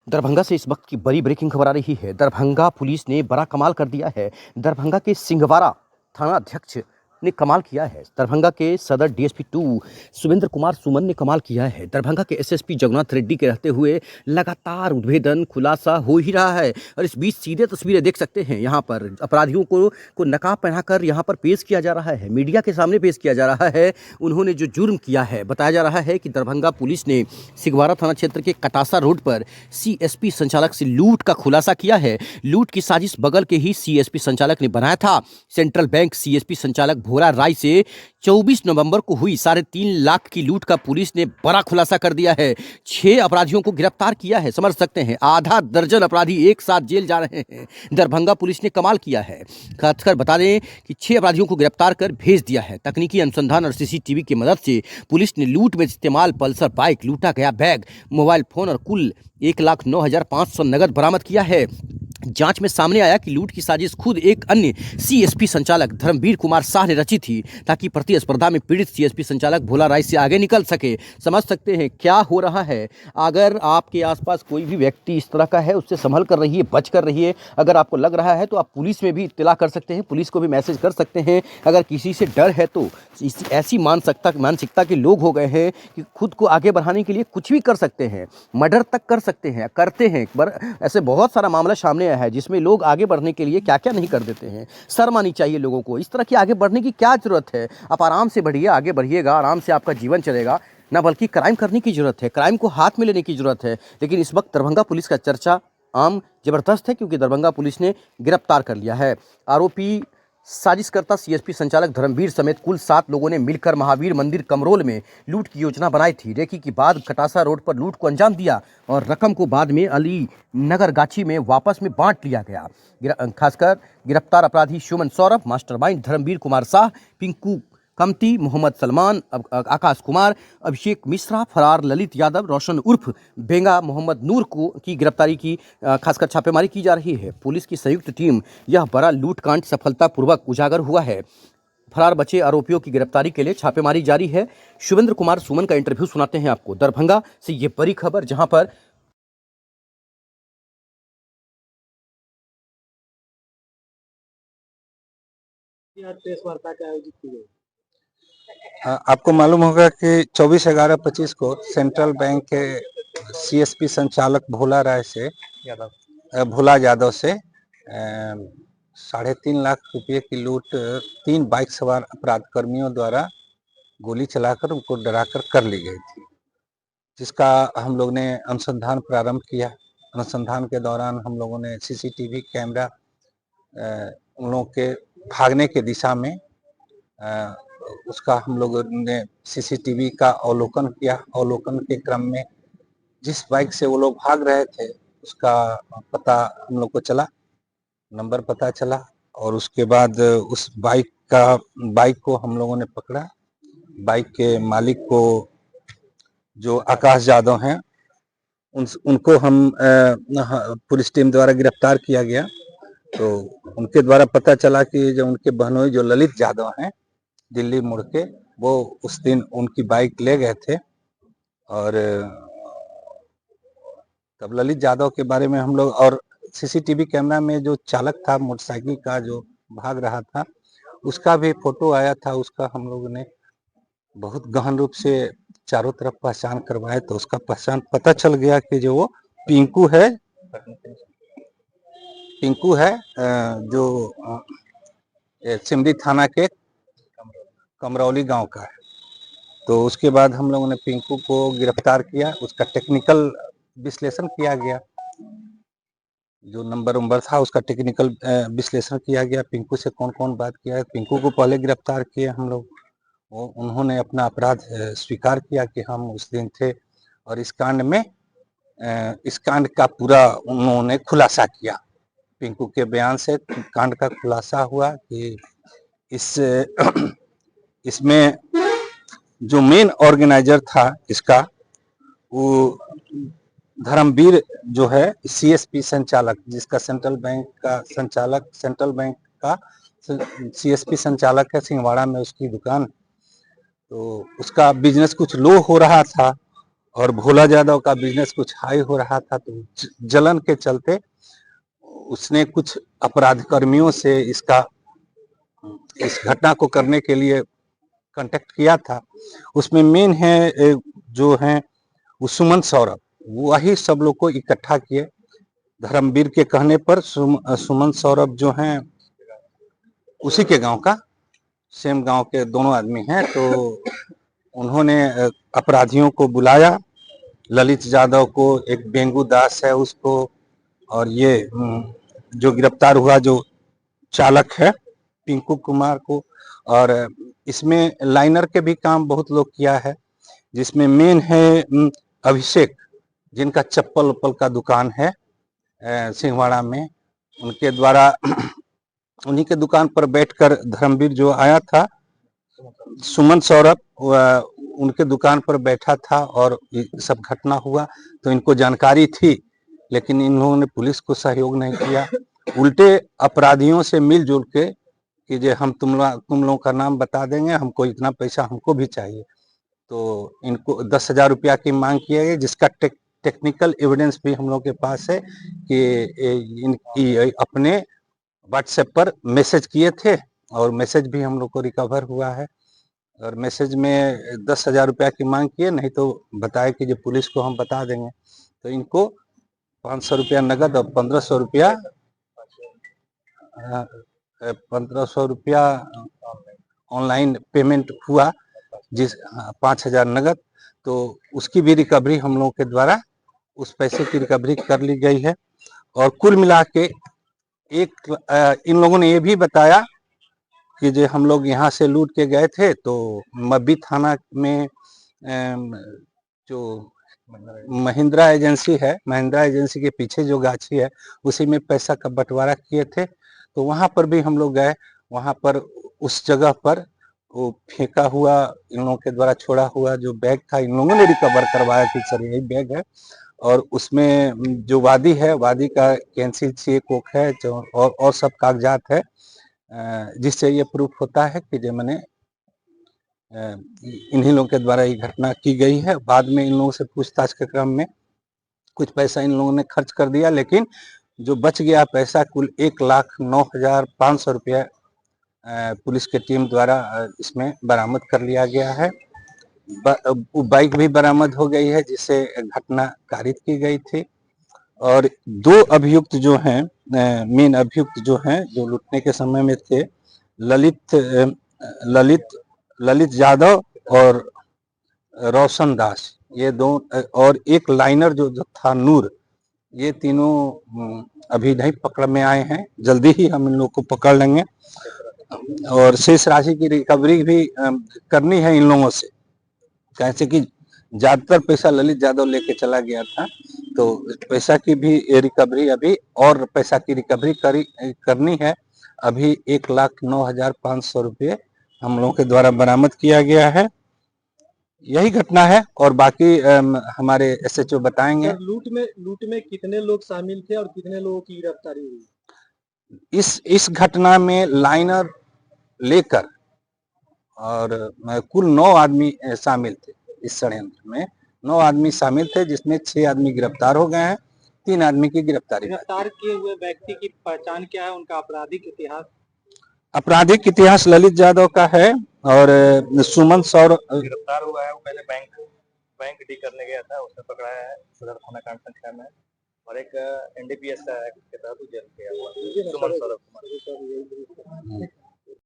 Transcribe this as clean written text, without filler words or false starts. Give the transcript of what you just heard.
दरभंगा से इस वक्त की बड़ी ब्रेकिंग खबर आ रही है। दरभंगा पुलिस ने बड़ा कमाल कर दिया है। दरभंगा के सिंहवाड़ा थाना अध्यक्ष ने कमाल किया है। दरभंगा के सदर डीएसपी 2 सुरेंद्र कुमार सुमन ने कमाल किया है। दरभंगा के एसएसपी जगन्नाथ रेड्डी के रहते हुए लगातार उद्भेदन खुलासा हो ही रहा है। और इस बीच सीधे तस्वीरें देख सकते हैं। यहाँ पर अपराधियों को नकाब पहनाकर यहाँ पर पेश किया जा रहा है, मीडिया के सामने पेश किया जा रहा है। उन्होंने जो जुर्म किया है, बताया जा रहा है कि दरभंगा पुलिस ने सिंहवाड़ा थाना क्षेत्र के कटासा रोड पर सीएसपी संचालक से लूट का खुलासा किया है। लूट की साजिश बगल के ही सीएसपी संचालक ने बनाया था। सेंट्रल बैंक सीएसपी संचालक भोला राय से 24 नवंबर को हुई 3.5 लाख की लूट का पुलिस ने बड़ा खुलासा कर दिया है। 6 अपराधियों को गिरफ्तार किया है। समझ सकते हैं, आधा दर्जन अपराधी एक साथ जेल जा रहे हैं। दरभंगा पुलिस ने कमाल किया है। खासकर बता दें कि 6 अपराधियों को गिरफ्तार कर भेज दिया है। तकनीकी अनुसंधान और सीसीटीवी की मदद से पुलिस ने लूट में इस्तेमाल पल्सर बाइक, लूटा गया बैग, मोबाइल फोन और कुल 1,09,500 नगद बरामद किया है। जांच में सामने आया कि लूट की साजिश खुद एक अन्य सीएसपी संचालक धर्मवीर कुमार शाह ने रची थी, ताकि प्रतिस्पर्धा में पीड़ित सीएसपी संचालक भोला राय से आगे निकल सके। समझ सकते हैं क्या हो रहा है। अगर आपके आसपास कोई भी व्यक्ति इस तरह का है, उससे संभल कर रहिए, बच कर रहिए। अगर आपको लग रहा है तो आप पुलिस में भी इत्तला कर सकते हैं, पुलिस को भी मैसेज कर सकते हैं। अगर किसी से डर है तो ऐसी मानसिकता के लोग हो गए हैं कि खुद को आगे बढ़ाने के लिए कुछ भी कर सकते हैं, मर्डर तक कर सकते हैं, करते हैं। ऐसे बहुत सारा मामला सामने आया है जिसमें लोग आगे बढ़ने के लिए क्या क्या नहीं कर देते हैं। शर्म आनी चाहिए लोगों को। इस तरह की आगे बढ़ने की क्या जरूरत है। आप आराम से बढ़िए, आगे बढ़िएगा, आराम से आपका जीवन चलेगा ना, बल्कि क्राइम करने की जरूरत है, क्राइम को हाथ में लेने की जरूरत है। लेकिन इस वक्त दरभंगा पुलिस का चर्चा आम जबरदस्त है, क्योंकि दरभंगा पुलिस ने गिरफ्तार कर लिया है। आरोपी साजिशकर्ता सीएसपी संचालक धर्मवीर समेत कुल 7 लोगों ने मिलकर महावीर मंदिर कमरोल में लूट की योजना बनाई थी। रेकी के बाद कटासा रोड पर लूट को अंजाम दिया और रकम को बाद में अली नगर गाछी में वापस में बांट लिया गया। खासकर गिरफ्तार अपराधी सुमन सौरभ, मास्टरमाइंड धर्मवीर कुमार शाह, पिंकू कमती, मोहम्मद सलमान, आकाश कुमार, अभिषेक मिश्रा, फरार ललित यादव, रोशन उर्फ बेंगा, मोहम्मद नूर की गिरफ्तारी की खासकर छापेमारी की जा रही है। पुलिस की संयुक्त टीम यह बड़ा लूटकांड सफलतापूर्वक उजागर हुआ है। फरार बचे आरोपियों की गिरफ्तारी के लिए छापेमारी जारी है। सुरेंद्र कुमार सुमन का इंटरव्यू सुनाते हैं आपको। दरभंगा से ये बड़ी खबर, जहां पर प्रेस वार्ता का आयोजित की गई। आपको मालूम होगा कि 24/11/25 को सेंट्रल बैंक के सीएसपी संचालक भोला यादव से 3.5 लाख रुपए की लूट 3 बाइक सवार अपराध कर्मियों द्वारा गोली चलाकर उनको डराकर कर ली गई थी, जिसका हम लोग ने अनुसंधान प्रारंभ किया। अनुसंधान के दौरान हम लोगों ने सीसीटीवी कैमरा उन लोगों के भागने के दिशा में उसका हम लोगों ने सीसीटीवी का अवलोकन किया। अवलोकन के क्रम में जिस बाइक से वो लोग भाग रहे थे उसका पता हम लोग को चला, नंबर पता चला, और उसके बाद उस बाइक को हम लोगों ने पकड़ा। बाइक के मालिक को, जो आकाश यादव हैं, उनको हम पुलिस टीम द्वारा गिरफ्तार किया गया। तो उनके द्वारा पता चला कि जो उनके बहनोई जो ललित यादव हैं दिल्ली मुड़ के, वो उस दिन उनकी बाइक ले गए थे। और तब ललित यादव के बारे में हम लोग, और सीसीटीवी कैमरा में जो चालक था मोटरसाइकिल का जो भाग रहा था, उसका भी फोटो आया था। उसका हम लोगों ने बहुत गहन रूप से चारों तरफ पहचान करवाए, तो उसका पहचान पता चल गया कि जो वो पिंकू है, जो सिमरी थाना के कमरौली गांव का है। तो उसके बाद हम लोगों ने पिंकू को गिरफ्तार किया। उसका टेक्निकल विश्लेषण किया गया, जो नंबर था उसका टेक्निकल विश्लेषण किया गया। पिंकू से कौन कौन बात किया है, पिंकू को पहले गिरफ्तार किए हम लोग। उन्होंने अपना अपराध स्वीकार किया कि हम उस दिन थे, और इस कांड का पूरा उन्होंने खुलासा किया। पिंकू के बयान से कांड का खुलासा हुआ कि इसमें जो मेन ऑर्गेनाइजर था इसका, वो धर्मवीर जो है सीएसपी संचालक, जिसका सेंट्रल बैंक का सीएसपी संचालक है। सिंहवाड़ा में उसकी दुकान, तो उसका बिजनेस कुछ लो हो रहा था, और भोला यादव का बिजनेस कुछ हाई हो रहा था, तो जलन के चलते उसने कुछ अपराध कर्मियों से इस घटना को करने के लिए कांटेक्ट किया था। उसमें मेन है जो है वो सुमन सौरभ, वही सब लोग को इकट्ठा किए। धर्मवीर के कहने पर सुमन सौरभ जो हैं उसी के गांव का, सेम गांव के दोनों आदमी हैं, तो उन्होंने अपराधियों को बुलाया। ललित यादव को, एक बेंगू दास है उसको, और ये जो गिरफ्तार हुआ जो चालक है पिंकू कुमार को। और इसमें लाइनर के भी काम बहुत लोग किया है, जिसमें मेन है अभिषेक, जिनका चप्पल उप्पल का दुकान है सिंहवाड़ा में। उनके द्वारा उन्हीं के दुकान पर बैठकर धर्मवीर जो आया था, सुमन सौरभ, उनके दुकान पर बैठा था और ये सब घटना हुआ। तो इनको जानकारी थी, लेकिन इन लोगों ने पुलिस को सहयोग नहीं किया। उल्टे अपराधियों से मिलजुल के कि जे हम तुम लोगों का नाम बता देंगे, हमको इतना पैसा हमको भी चाहिए। तो इनको 10,000 रुपया की मांग किया गया, जिसका टेक्निकल एविडेंस भी हम लोग के पास है कि इनकी अपने व्हाट्सएप पर मैसेज किए थे, और मैसेज भी हम लोग को रिकवर हुआ है। और मैसेज में 10,000 रुपया की मांग किए, नहीं तो बताए कि जो पुलिस को हम बता देंगे। तो इनको 500 रुपया नगद और 1500 रुपया 1500 रुपया ऑनलाइन पेमेंट हुआ, 5,000 नगद। तो उसकी भी रिकवरी हम लोगों के द्वारा, उस पैसे की रिकवरी कर ली गई है। और कुल मिला के इन लोगों ने ये भी बताया कि जो हम लोग यहाँ से लूट के गए थे, तो मब्बी थाना में जो महिंद्रा एजेंसी है, महिंद्रा एजेंसी के पीछे जो गाछी है, उसी में पैसा का बंटवारा किए थे। तो वहाँ पर भी हम लोग गए। वहाँ पर उस जगह पर वो फेंका हुआ, इन लोगों के द्वारा छोड़ा हुआ जो बैग था, इन लोगों ने रिकवर करवाया कि सर यही बैग है। और उसमें जो वादी है, वादी का कैंसिल चेक वोक है और सब कागजात है, जिससे ये प्रूफ होता है कि जो मैंने इन्हीं लोगों के द्वारा ये घटना की गई है। बाद में इन लोगों से पूछताछ के क्रम में कुछ पैसा इन लोगों ने खर्च कर दिया, लेकिन जो बच गया पैसा कुल 1,09,500 रुपया पुलिस की टीम द्वारा इसमें बरामद कर लिया गया है। बाइक भी बरामद हो गई है, जिससे घटना कारित की गई थी। और 2 अभियुक्त जो हैं, मेन अभियुक्त जो हैं, जो लूटने के समय में थे, ललित यादव और रोशन दास, ये दो, और एक लाइनर जो था नूर, ये तीनों अभी नहीं पकड़ में आए हैं। जल्दी ही हम इन लोग को पकड़ लेंगे, और शेष राशि की रिकवरी भी करनी है इन लोगों से, कैसे कि ज्यादातर पैसा ललित यादव लेके चला गया था। तो पैसा की भी रिकवरी अभी, और पैसा की रिकवरी करनी है। अभी 1,09,500 रुपये हम लोगों के द्वारा बरामद किया गया है। यही घटना है, और बाकी हमारे एसएचओ बताएंगे। लूट में कितने लोग शामिल थे और कितने लोगों की गिरफ्तारी हुई? इस घटना में लाइनर लेकर और कुल 9 आदमी शामिल थे। इस षड्यंत्र में 9 आदमी शामिल थे, जिसमें 6 आदमी गिरफ्तार हो गए हैं, 3 आदमी की गिरफ्तारी। गिरफ्तार किए हुए व्यक्ति की पहचान क्या है, उनका आपराधिक इतिहास? आपराधिक इतिहास ललित यादव का है, और सुमन सौरभ गिरफ्तार हुआ है। वो पहले बैंक डी करने गया था, उसने पकड़ाया है सदर थाना कांड संख्या में, और एक एनडीपीएस का एक्ट के तहत जेल गया हुआ सुमन सौरभ कुमार।